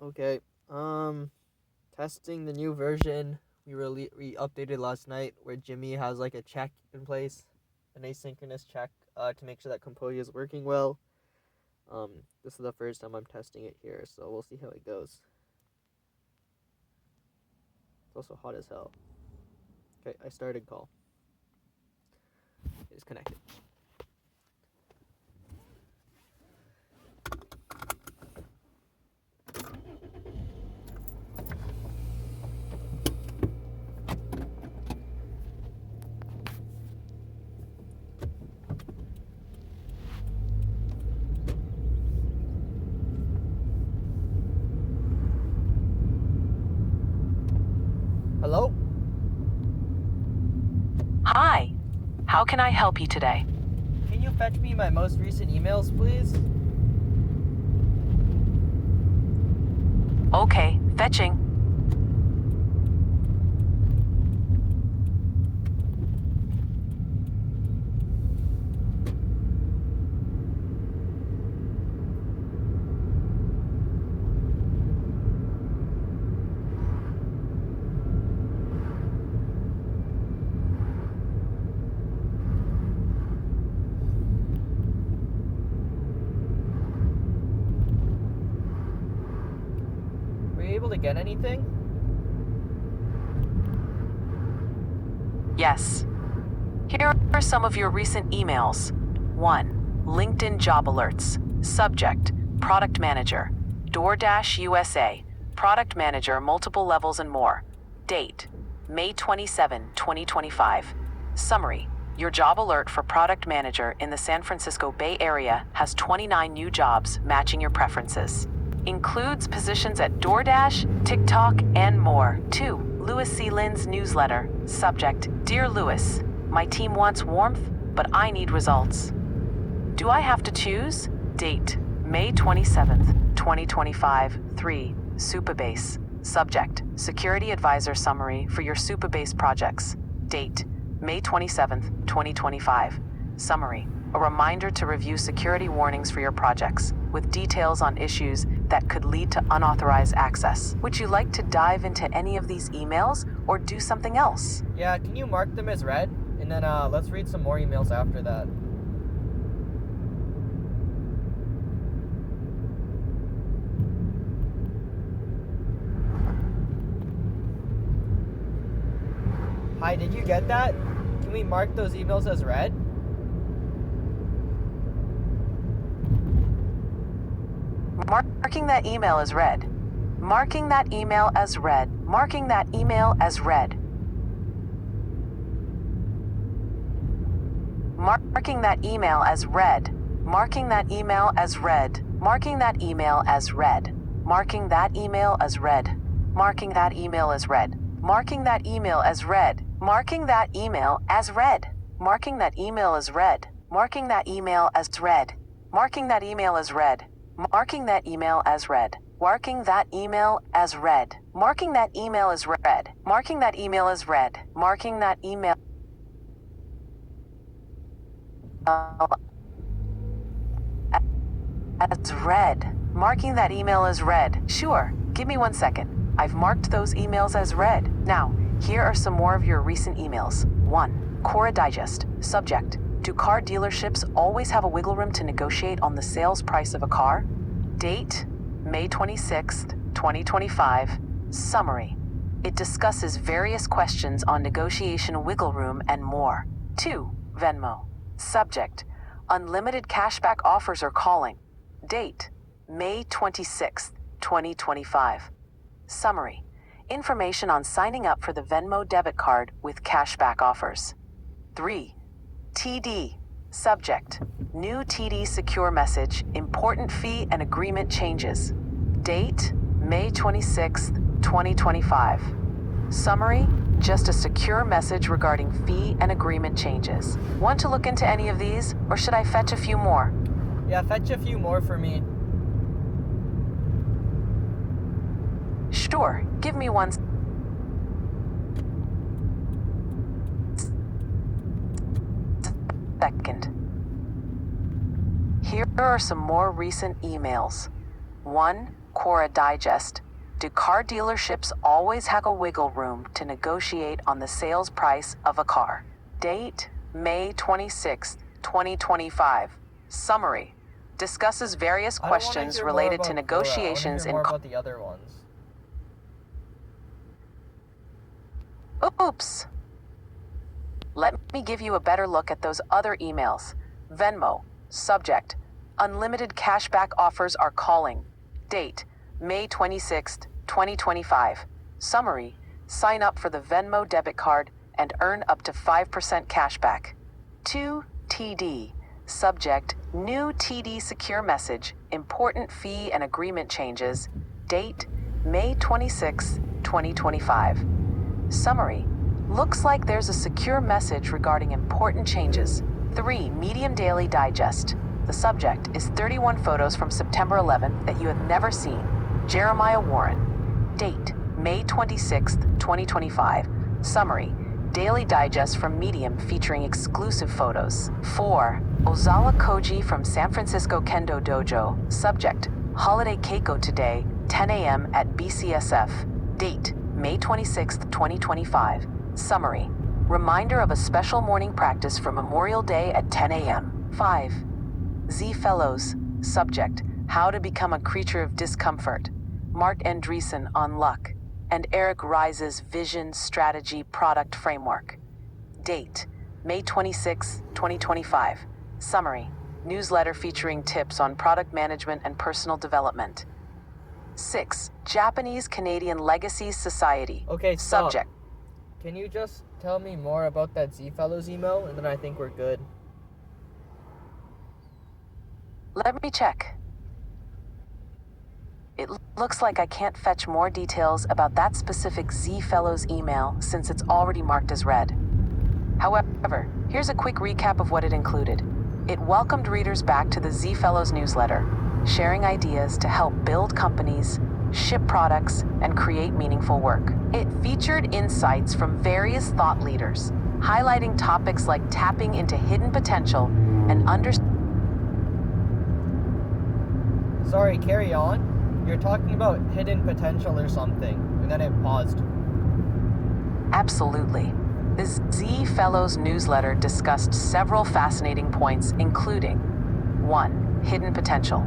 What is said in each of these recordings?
Okay. Testing the new version we updated last night, where Jimmy has like a check in place, an asynchronous check, to make sure that Composio is working well. This is the first time I'm testing it here, so we'll see how it goes. It's also hot as hell. Okay, I started call. It's connected. Hello? Hi, how can I help you today? Can you fetch me my most recent emails, please? Okay, fetching. Were you able to get anything? Yes. Here are some of your recent emails. 1. LinkedIn job alerts. Subject, Product Manager. DoorDash USA. Product Manager, multiple levels and more. Date, May 27, 2025. Summary, your job alert for Product Manager in the San Francisco Bay Area has 29 new jobs matching your preferences. Includes positions at DoorDash, TikTok, and more. 2. Lewis C. Lynn's newsletter. Subject, Dear Lewis, my team wants warmth, but I need results. Do I have to choose? Date, May 27th, 2025. 3. Supabase. Subject, Security Advisor Summary for your Supabase projects. Date, May 27th, 2025. Summary, a reminder to review security warnings for your projects, with details on issues that could lead to unauthorized access. Would you like to dive into any of these emails or do something else? Yeah, can you mark them as read? And then let's read some more emails after that. Hi, did you get that? Can we mark those emails as read? Marking that email as read. Marking that email as read. Marking that email as read. Marking that email as read. Marking that email as read. Marking that email as read. Marking that email as read. Marking that email as read. Marking that email as read. Marking that email as read. Marking that email as read. Marking that email as read. Marking that email as read. Marking that email as read. Marking that email as read. Marking that email as read. Marking that email as read. Marking that email as read. Marking that email as read. Sure, give me 1 second. I've marked those emails as read. Now, here are some more of your recent emails. 1. Cora Digest. Subject, do car dealerships always have a wiggle room to negotiate on the sales price of a car? Date, May 26th, 2025. Summary, it discusses various questions on negotiation wiggle room and more. 2. Venmo. Subject, unlimited cashback offers are calling. Date, May 26th, 2025. Summary, information on signing up for the Venmo debit card with cashback offers. 3. TD. Subject, new TD secure message, important fee and agreement changes. Date, May 26th, 2025. Summary, just a secure message regarding fee and agreement changes. Want to look into any of these, or should I fetch a few more? Yeah, fetch a few more for me. Sure, give me 1 second. Here are some more recent emails. 1. Quora Digest. Do car dealerships always have a wiggle room to negotiate on the sales price of a car? Date, May 26th, 2025. Summary. Discusses various I don't wanna questions hear more related to about Quora. negotiations I wanna hear in... more about the other ones. Oops. Let me give you a better look at those other emails. Venmo. Subject. Unlimited cashback offers are calling. Date. May 26th, 2025. Summary. Sign up for the Venmo debit card and earn up to 5% cashback. 2. TD. Subject. New TD secure message. Important fee and agreement changes. Date. May 26th, 2025. Summary. Looks like there's a secure message regarding important changes. 3. Medium Daily Digest. The subject is 31 photos from September 11th that you have never seen. Jeremiah Warren. Date, May 26th, 2025. Summary. Daily Digest from Medium featuring exclusive photos. 4. Ozawa Koji from San Francisco Kendo Dojo. Subject. Holiday Keiko today, 10 a.m. at BCSF. Date, May 26th, 2025. Summary. Reminder of a special morning practice for Memorial Day at 10 a.m. 5. Z Fellows. Subject. How to become a creature of discomfort. Mark Andreessen on luck. And Eric Rise's Vision Strategy Product Framework. Date. May 26, 2025. Summary. Newsletter featuring tips on product management and personal development. 6. Japanese Canadian Legacy Society. Okay, stop. Subject. Can you just tell me more about that Z Fellows email, and then I think we're good. Let me check. It looks like I can't fetch more details about that specific Z Fellows email since it's already marked as read. However, here's a quick recap of what it included. It welcomed readers back to the Z Fellows newsletter, sharing ideas to help build companies, ship products, and create meaningful work. It featured insights from various thought leaders, highlighting topics like tapping into hidden potential and Sorry, carry on. You're talking about hidden potential or something, and then it paused. Absolutely. The Z Fellows newsletter discussed several fascinating points, including 1. Hidden potential.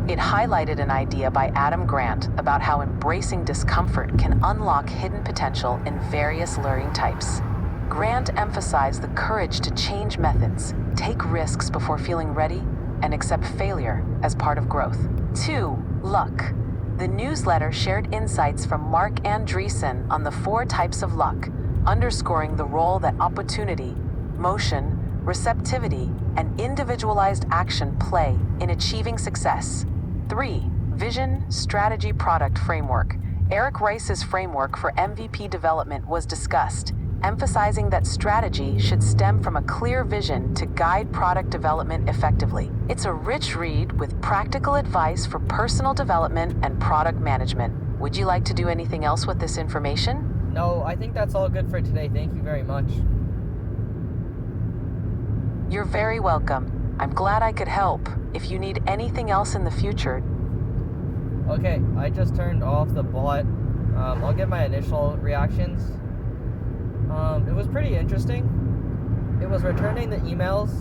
It highlighted an idea by Adam Grant about how embracing discomfort can unlock hidden potential in various learning types. Grant emphasized the courage to change methods, take risks before feeling ready, and accept failure as part of growth. 2. Luck. The newsletter shared insights from Mark Andreessen on the 4 types of luck, underscoring the role that opportunity, motion, receptivity, and individualized action play in achieving success. 3. Vision, Strategy, Product Framework. Eric Rise's framework for MVP development was discussed, emphasizing that strategy should stem from a clear vision to guide product development effectively. It's a rich read with practical advice for personal development and product management. Would you like to do anything else with this information? No, I think that's all good for today. Thank you very much. You're very welcome. I'm glad I could help. If you need anything else in the future... Okay, I just turned off the bot. I'll give my initial reactions. It was pretty interesting. It was returning the emails.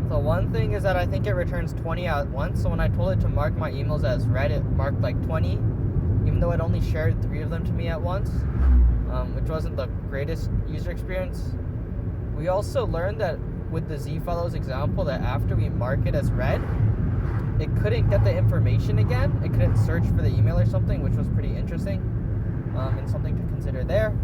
The one thing is that I think it returns 20 at once, so when I told it to mark my emails as read, it marked like 20, even though it only shared 3 of them to me at once, which wasn't the greatest user experience. We also learned that with the Z Fellows example, that after we mark it as read, it couldn't get the information again. It couldn't search for the email or something, which was pretty interesting, and something to consider there.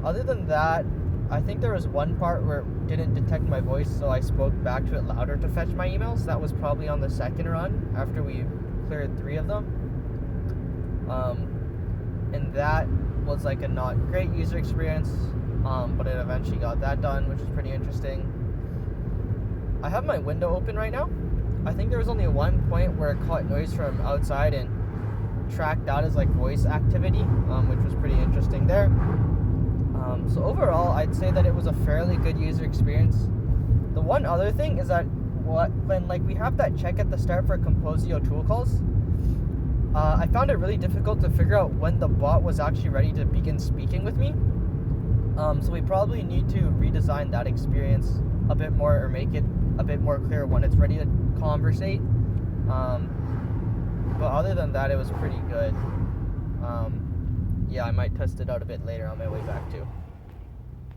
Other than that, I think there was one part where it didn't detect my voice, so I spoke back to it louder to fetch my emails. That was probably on the second run, after we cleared 3 of them. And that was like a not great user experience, but it eventually got that done, which was pretty interesting. I have my window open right now. I think there was only one point where it caught noise from outside and tracked that as like voice activity, which was pretty interesting there. So overall, I'd say that it was a fairly good user experience. The one other thing is that when like we have that check at the start for Composio tool calls, I found it really difficult to figure out when the bot was actually ready to begin speaking with me. So we probably need to redesign that experience a bit more, or make it a bit more clear when it's ready to conversate. But other than that, it was pretty good. Yeah, I might test it out a bit later on my way back too.